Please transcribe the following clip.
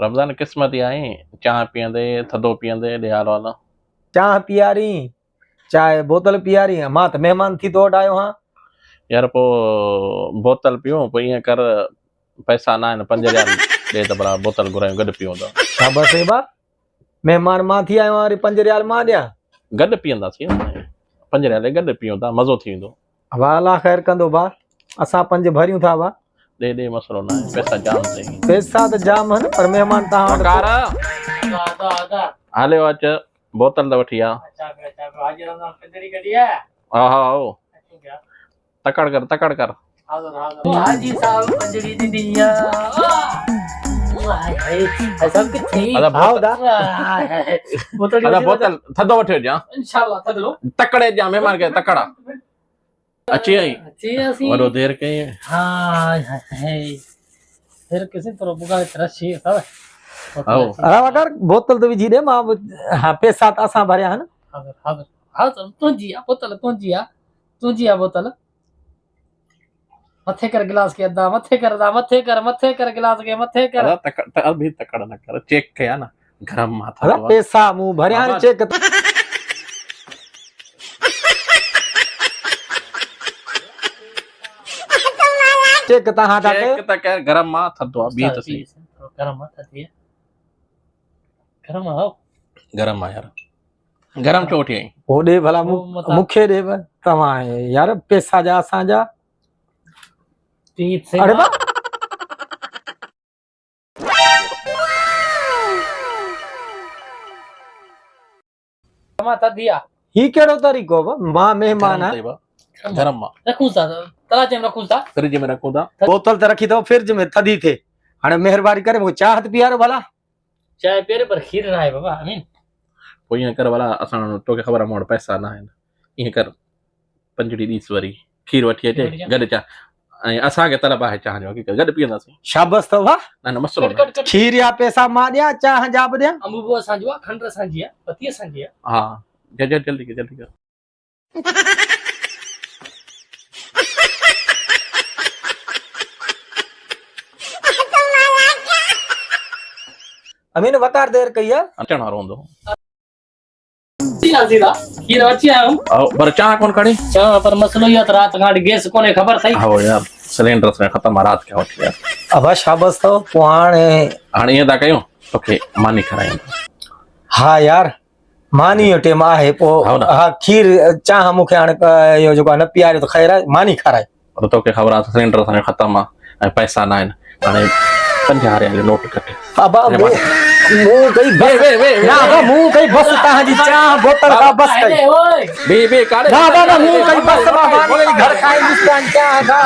रमज़ान क़िस्मत आई चाह पीअंदे थधो पीअंदे ॾियार वाला चाह पियारी चाय बोतल पियारी मां त मेहमान थी तो आयो हां यार पो बोतल पियूं पो ईअं कर पैसा ना आहिनि 5 रियाल ॾे त भला बोतल घुरायूं गॾु पियूं था शाबाश बा मेहमान मां थी आयो वरी 5 रियाल मां ॾियां गॾु पीअंदासीं 5 रियाल गॾु पियूं था मज़ो थी वेंदो वाह अल्लाह ख़ैर कंदो बा असां 5 भरियूं था बा ॾे मसलो न आहे पैसा जाम अथई पैसा त जाम आहिनि पर मेहमान तव्हां कार हलियो अच बोतल त वठी आ हा हा हो तकड़ कर हाजी साहब पंजड़ी दी दिया सब कुछ ठीक बोतल थधो वठी अचां इंशाल्लाह थधो तकड़े जा मेहमान के तकड़ा अची आई वडो देर कई हां फिर किसी तरह बुगा तरसी सब अरे वकर बोतल तो विझी दे मां हां पैसा त असां भरिया हन हां तुंजी बोतल तुंजी बोतल मथे कर गिलास के अदा मथे कर गिलास के मथे कर अभी तकड़ न कर चेक कया ना गरम माथा अरे पैसा मु भरिया चेक चेक तहां का चेक त कर गरम मा थदो बी त सही गरम मा थदी गरम हो गरम यार गरम चोटी आई ओडे भला मुखे दे तवा यार पैसा जा असा जा अरे बा माता दिया ही केड़ो तरीको बा मां मेहमान है गरम मा रखूं सा तराजे में रखूं सा फ्रिज में रखूं ता बोतल त रखी तो फ्रिज में थदी थे हाने मेहरबानी करे वो चाह त पियारो भला चाय पेरे पर खीर ना है बाबा अमीन कोई ईअं कर भला असां तोखे ख़बर आहे मूं वटि पैसा न आहिनि ईअं कर 5 ॾींहं ॾीस वरी खीर वठी अचे गॾु चाह ऐं असांखे तलब आहे चाह जो हक़ीक़त गॾु पीअंदासीं शाबाश तो वाह न मसलो न खीर या पैसा मां ॾियां चाह जा बि ॾियां अमूबो असांजो आहे खंड असांजी आहे पती असांजी आहे हा जल्दी कर अमीन वकार देर कई है अचण वारो हूंदो सीधा खीर अची आयो पर चाह कोन खणी चाह पर मसलो ये त रात गाड़ी गैस कोने खबर थई हो यार सिलेंडर से खत्म आ रात के वठी यार अब शाबाश तो पुआणे हाणे ईअं था कयूं तोखे मानी खारायूं हा यार मानी जो टेम आहे पो हा खीर चाह मुखे हाणे यो जो न पियारे तो खैर मानी खाराए पर तोखे ख़बर आहे सिलेंडर से खत्म आहे ऐं पैसा न आहिनि हाणे 50 रियाल नोट कटे अब मु कई वे ना अब मु कई बस तां जी चाह बोतल का बस कई बे कारे ना बाबा मु कई बस बाबा घर खाई हिंदुस्तान चाह का